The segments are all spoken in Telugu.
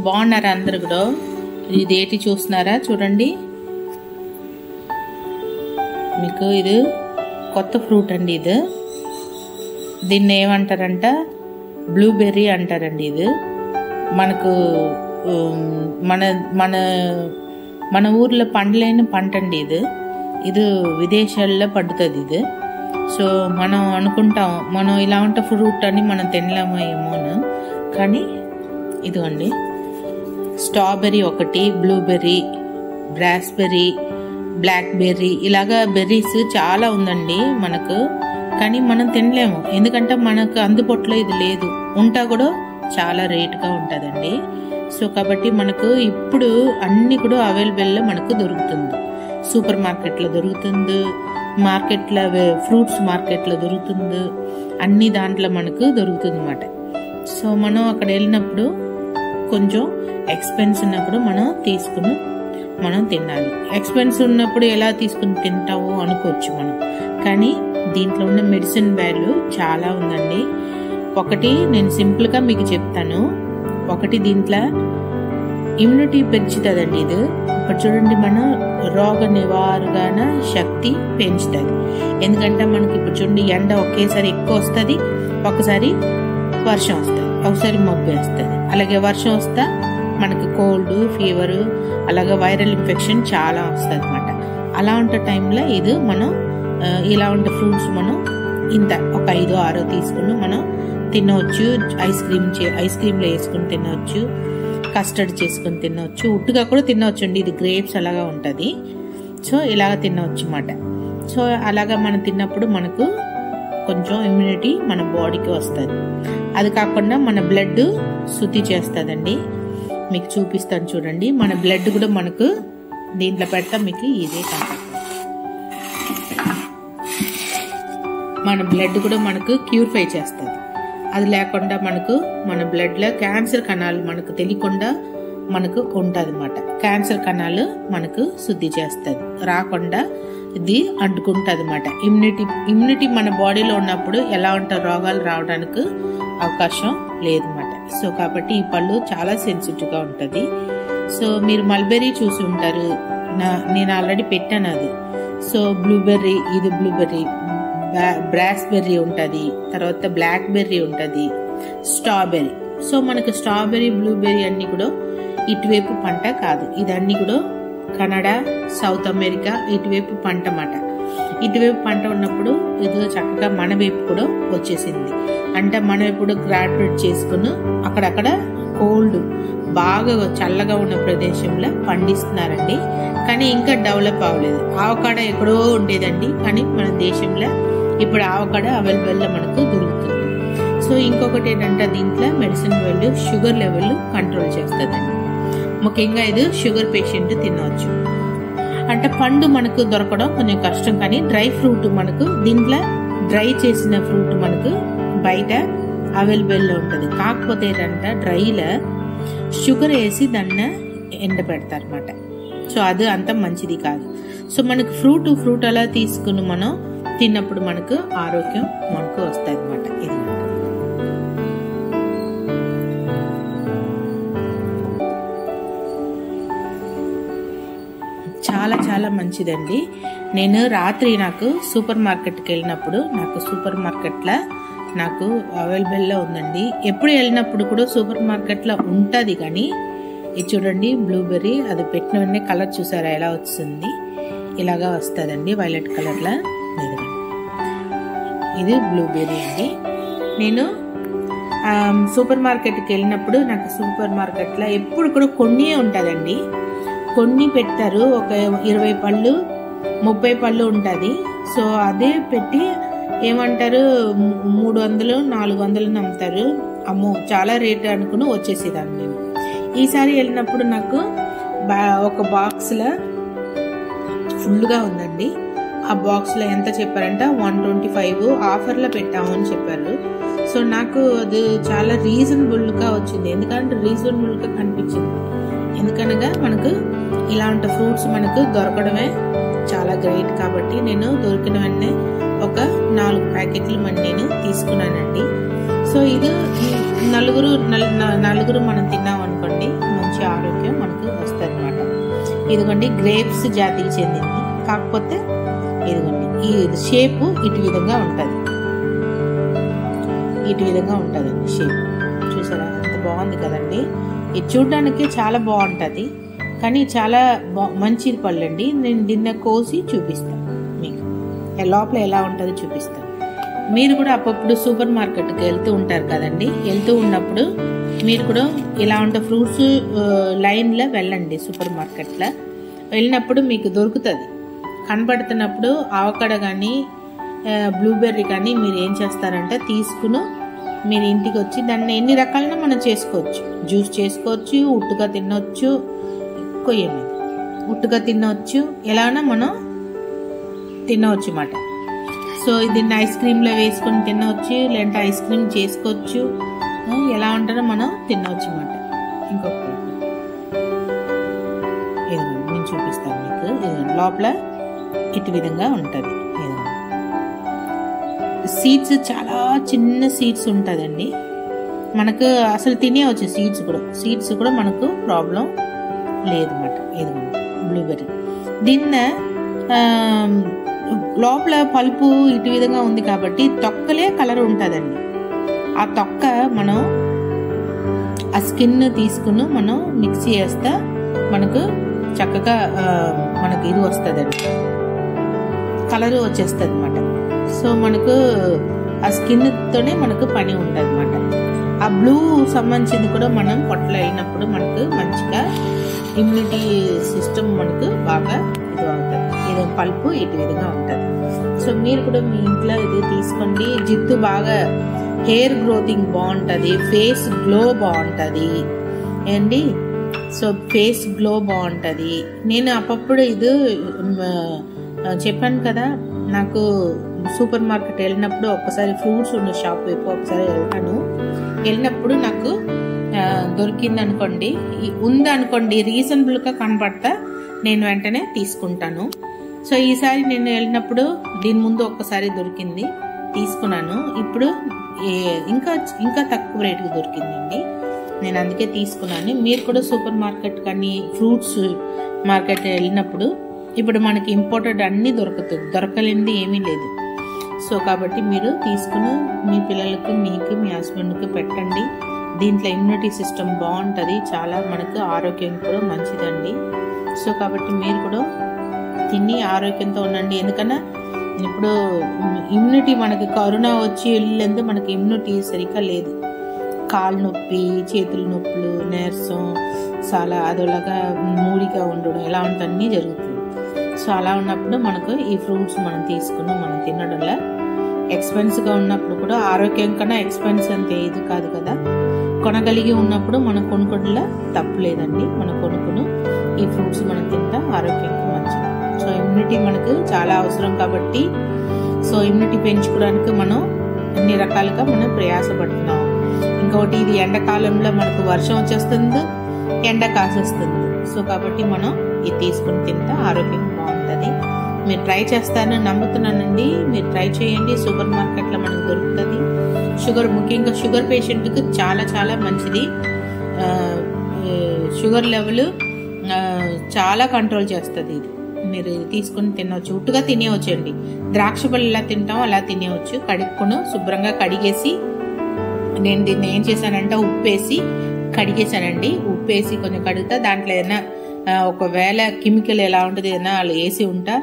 బాగున్నారా అందరు కూడా? ఇదేంటి చూస్తున్నారా? చూడండి, మీకు ఇది కొత్త ఫ్రూట్ అండి. ఇది దీన్ని ఏమంటారంట, బ్లూబెర్రీ అంటారండి. ఇది మనకు మన మన మన ఊర్లో పండలేని పంట అండి. ఇది విదేశాల్లో పండుతుంది. ఇది సో మనం అనుకుంటాం మనం ఇలా ఉంటే ఫ్రూట్ అని మనం తినలేమో ఏమోను, కానీ ఇదిగోండి స్ట్రాబెర్రీ ఒకటి, బ్లూబెర్రీ, రాస్బెర్రీ, బ్లాక్ బెర్రీ, ఇలాగా బెర్రీస్ చాలా ఉందండి మనకు. కానీ మనం తినలేము, ఎందుకంటే మనకు అందుబాటులో ఇది లేదు. ఉంటా కూడా చాలా రేటుగా ఉంటుందండి. సో కాబట్టి మనకు ఇప్పుడు అన్ని కూడా అవైలబుల్లో మనకు దొరుకుతుంది. సూపర్ మార్కెట్లో దొరుకుతుంది, మార్కెట్లో ఫ్రూట్స్ మార్కెట్లో దొరుకుతుంది, అన్ని దాంట్లో మనకు దొరుకుతుంది అన్నమాట. సో మనం అక్కడ వెళ్ళినప్పుడు కొంచెం ఎక్స్పెన్స్ ఉన్నప్పుడు మనం తీసుకుని మనం తినాలి. ఎక్స్పెన్స్ ఉన్నప్పుడు ఎలా తీసుకుని తింటామో అనుకోవచ్చు మనం, కానీ దీంట్లో ఉన్న మెడిసిన్ వాల్యూ చాలా ఉందండి. ఒకటి నేను సింపుల్గా మీకు చెప్తాను. ఒకటి దీంట్లో ఇమ్యూనిటీ పెంచుతుందండి. ఇది ఇప్పుడు చూడండి, మన రోగ నివారణ శక్తి పెంచుతుంది. ఎందుకంటే మనకి ఇప్పుడు చూడండి, ఎండ ఒకేసారి ఎక్కువ వస్తుంది, ఒకసారి వర్షం వస్తుంది, ఒకసారి మబ్బు వేస్తుంది. అలాగే వర్షం వస్తా మనకి కోల్డ్, ఫీవర్, అలాగే వైరల్ ఇన్ఫెక్షన్ చాలా వస్తుంది అనమాట. అలా ఉంటే టైంలో ఇది మనం ఇలా ఉంటే ఫ్రూట్స్ మనం ఇంత ఒక 5-6 తీసుకుని మనం తినవచ్చు. ఐస్ క్రీమ్లో వేసుకుని తినవచ్చు, కస్టర్డ్ చేసుకుని తినవచ్చు, ఉట్టుగా కూడా తినవచ్చు అండి. ఇది గ్రేప్స్ అలాగా ఉంటుంది. సో ఇలాగ తినవచ్చు అన్నమాట. సో అలాగా మనం తిన్నప్పుడు మనకు కొంచెం ఇమ్యూనిటీ మన బాడీకి వస్తుంది. అది కాకుండా మన బ్లడ్ శుద్ధి చేస్తుందండి. మీకు చూపిస్తాను చూడండి. మన బ్లడ్ కూడా మనకు దీంట్లో పెడతా, మీకు ఇదే కనపడుతుంది. మన బ్లడ్ కూడా మనకు క్యూరిఫై చేస్తుంది. అది లేకుండా మనకు మన బ్లడ్లో క్యాన్సర్ కణాలు మనకు తెలియకుండా మనకు ఉంటుంది అన్నమాట. క్యాన్సర్ కణాలు మనకు శుద్ధి చేస్తుంది, రాకుండా ఇది అంటుకుంటుంది అన్నమాట. ఇమ్యూనిటీ మన బాడీలో ఉన్నప్పుడు ఎలా ఉంటారు, రోగాలు రావడానికి అవకాశం లేదన్నమాట. సో కాబట్టి ఈ పళ్ళు చాలా సెన్సిటివ్గా ఉంటుంది. సో మీరు మల్బెర్రీ చూసి ఉంటారు, నేను ఆల్రెడీ పెట్టాను అది. సో బ్లూబెర్రీ, ఇది బ్లూబెర్రీ, రాస్బెర్రీ ఉంటుంది, తర్వాత బ్లాక్ బెర్రీ ఉంటుంది, స్ట్రాబెర్రీ. సో మనకు స్ట్రాబెర్రీ, బ్లూబెర్రీ అన్ని కూడా ఇటువైపు పంట కాదు. ఇదన్నీ కూడా కెనడా, సౌత్ అమెరికా ఇటువైపు పంట అన్నమాట. ఇటువైపు పంట ఉన్నప్పుడు ఇది చక్కగా మన వైపు కూడా వచ్చేసింది. అంటే మనం ఇప్పుడు గ్రాడ్యుయేట్ చేసుకుని అక్కడక్కడ కోల్డ్ బాగా చల్లగా ఉన్న ప్రదేశంలో పండిస్తున్నారండి. కానీ ఇంకా డెవలప్ అవ్వలేదు. ఆవకాడో ఎక్కడో ఉండేదండి, కానీ మన దేశంలో ఇప్పుడు ఆవకాడో అవైలబుల్లో మనకు దొరుకుతుంది. సో ఇంకొకటి ఏంటంటే దీంట్లో medicine value, sugar level control చేస్తుందండి. ముఖ్యంగా ఇది షుగర్ పేషెంట్ తినవచ్చు. అంటే పండు మనకు దొరకడం కొంచెం కష్టం, కానీ డ్రై ఫ్రూట్ మనకు దీంట్లో డ్రై చేసిన ఫ్రూట్ మనకు బయట అవైలబుల్లో ఉంటుంది. కాకపోతే ఏంటంటే డ్రైలో షుగర్ వేసి దాన్ని ఎండబెడతారు అన్నమాట. సో అది అంత మంచిది కాదు. సో మనకు ఫ్రూట్ అలా తీసుకుని మనం తిన్నప్పుడు మనకు ఆరోగ్యం మనకు వస్తుంది అన్నమాట. ఇది చాలా చాలా మంచిదండి. నేను రాత్రి నాకు సూపర్ మార్కెట్కి వెళ్ళినప్పుడు సూపర్ మార్కెట్లో నాకు అవైలబుల్లో ఉందండి. ఎప్పుడు వెళ్ళినప్పుడు కూడా సూపర్ మార్కెట్లో ఉంటుంది. కానీ ఇది చూడండి, బ్లూబెర్రీ, అది పెట్టిన వెంటనే కలర్ చూసారా ఎలా వస్తుంది, ఇలాగా వస్తుందండి వైలెట్ కలర్లో. ఇది బ్లూబెర్రీ అండి. నేను సూపర్ మార్కెట్కి వెళ్ళినప్పుడు నాకు సూపర్ మార్కెట్లో ఎప్పుడు కూడా కొన్ని ఉంటుందండి. కొన్ని పెట్టారు, ఒక 20 పళ్ళు 30 పళ్ళు ఉంటుంది. సో అదే పెట్టి ఏమంటారు 300-400 అమ్ముతారు. అమ్మో చాలా రేట్ అనుకుని వచ్చేసేదాన్ని నేను. ఈసారి వెళ్ళినప్పుడు నాకు ఒక బాక్స్లో ఫుల్గా ఉందండి. ఆ బాక్స్లో ఎంత చెప్పారంటే 125 ఆఫర్లో పెట్టాము అని చెప్పారు. సో నాకు అది చాలా రీజనబుల్గా వచ్చింది, ఎందుకంటే రీజనబుల్గా కనిపించింది. ఎందుకనగా మనకు ఇలాంటి ఫ్రూట్స్ మనకు దొరకడమే చాలా గ్రేట్. కాబట్టి నేను దొరికిన వెంటనే ఒక 4 ప్యాకెట్లు నేను తీసుకున్నానండి. సో ఇది నలుగురు మనం తిన్నాం అనుకోండి, మంచి ఆరోగ్యం మనకు వస్తుంది అనమాట. ఇదిగోండి గ్రేప్స్ జాతికి చెందింది, కాకపోతే ఇదిగోండి ఈ షేపు ఇటు విధంగా ఉంటుంది, ఇటు విధంగా ఉంటుందండి షేప్. చూసారా ఎంత బాగుంది కదండి. ఇది చూడడానికి చాలా బాగుంటుంది, కానీ చాలా మంచిది పళ్ళు అండి. నేను దీన్ని కోసి చూపిస్తాను మీకు, లోపల ఎలా ఉంటుందో చూపిస్తాను. మీరు కూడా అప్పుడప్పుడు సూపర్ మార్కెట్కి వెళ్తూ ఉంటారు కదండి, వెళ్తూ ఉన్నప్పుడు మీరు కూడా ఇలా ఉంటే ఫ్రూట్స్ లైన్లో వెళ్ళండి. సూపర్ మార్కెట్లో వెళ్ళినప్పుడు మీకు దొరుకుతుంది, కనబడుతున్నప్పుడు ఆవకాడ కానీ బ్లూబెర్రీ కానీ మీరు ఏం చేస్తారంటే తీసుకుని మీరు ఇంటికి వచ్చి దాన్ని ఎన్ని రకాలుగా మనం చేసుకోవచ్చు. జ్యూస్ చేసుకోవచ్చు, ఉట్టుగా తినవచ్చు, కొయ్యమే ఉట్టుగా తినవచ్చు, ఎలాగైనా మనం తినవచ్చు అన్నమాట. సో దీన్ని ఐస్ క్రీమ్లో వేసుకొని తినవచ్చు, లేదంటే ఐస్ క్రీమ్ చేసుకోవచ్చు, ఎలా ఉంటుందో మనం తినవచ్చు అన్నమాట. ఇంకొక నేను చూపిస్తాను మీకు. లోపల ఇటు విధంగా ఉంటుంది. సీడ్స్ చాలా చిన్న సీడ్స్ ఉంటుందండి, మనకు అసలు తినేవచ్చు. సీడ్స్ కూడా మనకు ప్రాబ్లం లేదన్నమాట. ఇదిగోండి బ్లూబెర్రీ. దీన్ని లోపల పల్పు ఇటు విధంగా ఉంది కాబట్టి తొక్కలే కలర్ ఉంటుందండి. ఆ తొక్క మనం ఆ స్కిన్ తీసుకుని మనం మిక్సీ చేస్తే మనకు చక్కగా మనకు ఇది వస్తుందండి, కలర్ వచ్చేస్తుంది అన్నమాట. సో మనకు ఆ స్కిన్తోనే మనకు పని ఉంటుంది అన్నమాట. ఆ బ్లూ సంబంధించింది కూడా మనం పొట్టలో వెళ్ళినప్పుడు మనకు మంచిగా ఇమ్యూనిటీ సిస్టమ్ మనకు బాగా ఇది అవుతుంది. ఇది పల్పు ఇటు విధంగా ఉంటుంది. సో మీరు కూడా మీ ఇంట్లో ఇది తీసుకోండి. జిత్తు బాగా హెయిర్ గ్రోతింగ్ బాగుంటుంది, ఫేస్ గ్లో బాగుంటుంది ఏంటి. సో ఫేస్ గ్లో బాగుంటుంది. నేను అప్పుడు ఇది చెప్పాను కదా, నాకు సూపర్ మార్కెట్ వెళ్ళినప్పుడు ఒక్కసారి ఫ్రూట్స్ ఉన్న షాప్ వైపు ఒకసారి వెళ్ళినప్పుడు నాకు దొరికింది అనుకోండి, ఉందనుకోండి, రీజనబుల్గా కనపడతా నేను వెంటనే తీసుకుంటాను. సో ఈసారి నేను వెళ్ళినప్పుడు దీని ముందు ఒక్కసారి దొరికింది, తీసుకున్నాను. ఇప్పుడు ఇంకా తక్కువ రేటుకి దొరికిందండి, నేను అందుకే తీసుకున్నాను. మీరు కూడా సూపర్ మార్కెట్ కానీ ఫ్రూట్స్ మార్కెట్ వెళ్ళినప్పుడు ఇప్పుడు మనకి ఇంపోర్టెడ్ అన్నీ దొరకలేనిది ఏమీ లేదు. సో కాబట్టి మీరు తీసుకుని మీ పిల్లలకు, మీకు, మీ హస్బెండ్కి పెట్టండి. దీంట్లో ఇమ్యూనిటీ సిస్టమ్ బాగుంటుంది, చాలా మనకు ఆరోగ్యం కూడా మంచిదండి. సో కాబట్టి మీరు కూడా తిని ఆరోగ్యంతో ఉండండి. ఎందుకన్నా ఇప్పుడు ఇమ్యూనిటీ మనకి కరోనా వచ్చి వెళ్ళేందుకు మనకి ఇమ్యూనిటీ సరిగ్గా లేదు. కాళ్ళు నొప్పి, చేతుల నొప్పులు, నీరసం, చాలా అదోలాగా మూడిగా ఉండడం, ఇలా అన్నీ జరుగుతుంది. సో అలా ఉన్నప్పుడు మనకు ఈ ఫ్రూట్స్ మనం తీసుకుని మనం తినడంలో ఎక్స్పెన్స్గా ఉన్నప్పుడు కూడా, ఆరోగ్యం కన్నా ఎక్స్పెన్స్ అంతే ఇది కాదు కదా, కొనగలిగి ఉన్నప్పుడు మనం కొనుక్కోవడంలో తప్పు లేదండి. మనం కొనుక్కుని ఈ ఫ్రూట్స్ మనం తింటా ఆరోగ్యంగా మంచిది. సో ఇమ్యూనిటీ మనకు చాలా అవసరం కాబట్టి, సో ఇమ్యూనిటీ పెంచుకోవడానికి మనం అన్ని రకాలుగా మనం ప్రయాసపడుతున్నాం. ఇంకొకటి ఇది ఎండాకాలంలో మనకు వర్షం వచ్చేస్తుంది, ఎండ కాసేస్తుంది. సో కాబట్టి మనం ఇది తీసుకుని తింటా ఆరోగ్యం బాగుంటుంది. మీరు ట్రై చేస్తారని నమ్ముతున్నానండి, మీరు ట్రై చేయండి. సూపర్ మార్కెట్లో మనకు దొరుకుతుంది. ముఖ్యంగా షుగర్ పేషెంట్కి చాలా చాలా మంచిది. షుగర్ లెవెల్ చాలా కంట్రోల్ చేస్తుంది. ఇది మీరు తీసుకుని తినవచ్చు, ఉట్టుగా తినేవచ్చండి. ద్రాక్ష పళ్ళు ఎలా తింటామో అలా తినేవచ్చు. కడుక్కుని శుభ్రంగా కడిగేసి, నేను దీన్ని ఏం చేశానంటే ఉప్పేసి కడిగేసానండి. ఉప్పేసి కొంచెం కడుగుతా, దాంట్లో ఏదైనా ఒకవేళ కెమికల్ ఎలా ఉంటుంది ఏదైనా వాళ్ళు వేసి ఉంటా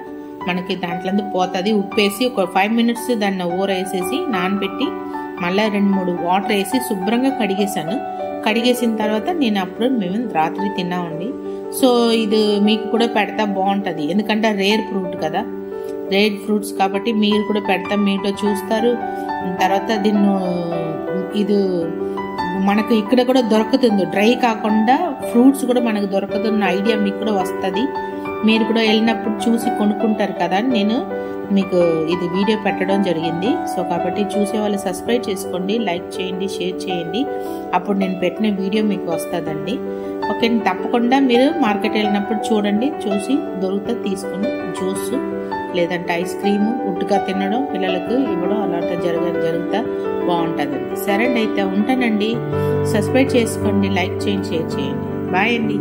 మనకి దాంట్లో పోతుంది. ఉప్పేసి ఒక 5 minutes దాన్ని ఊరేసేసి నానబెట్టి మళ్ళీ 2-3 వాటర్ వేసి శుభ్రంగా కడిగేసాను. కడిగేసిన తర్వాత నేను అప్పుడు మేము రాత్రి తిన్నామండి. సో ఇది మీకు కూడా పెడతా బాగుంటుంది, ఎందుకంటే రేర్ ఫ్రూట్ కదా, రేర్ ఫ్రూట్స్ కాబట్టి మీరు కూడా పెడతా, మీతో చూస్తారు. తర్వాత దీన్ని ఇది మనకు ఇక్కడ కూడా దొరుకుతుంది, డ్రై కాకుండా ఫ్రూట్స్ కూడా మనకు దొరుకుతున్న ఐడియా మీకు కూడా వస్తుంది. మీరు కూడా వెళ్ళినప్పుడు చూసి కొనుక్కుంటారు కదా, నేను మీకు ఇది వీడియో పెట్టడం జరిగింది. సో కాబట్టి చూసే వాళ్ళు సబ్స్క్రైబ్ చేసుకోండి, లైక్ చేయండి, షేర్ చేయండి. అప్పుడు నేను పెట్టిన వీడియో మీకు వస్తుందండి. ఓకే, తప్పకుండా మీరు మార్కెట్ వెళ్ళినప్పుడు చూడండి, చూసి దొరికితే తీసుకుని జ్యూస్ లేదంటే ఐస్ క్రీము ఉట్టుగా తినడం పిల్లలకు ఇవ్వడం అలాంటి జరుగుతా బాగుంటుంది. సరే అండి, అయితే ఉంటానండి. సబ్స్క్రైబ్ చేసుకోండి, లైక్ చేయండి, షేర్ చేయండి. బాయ్ అండి.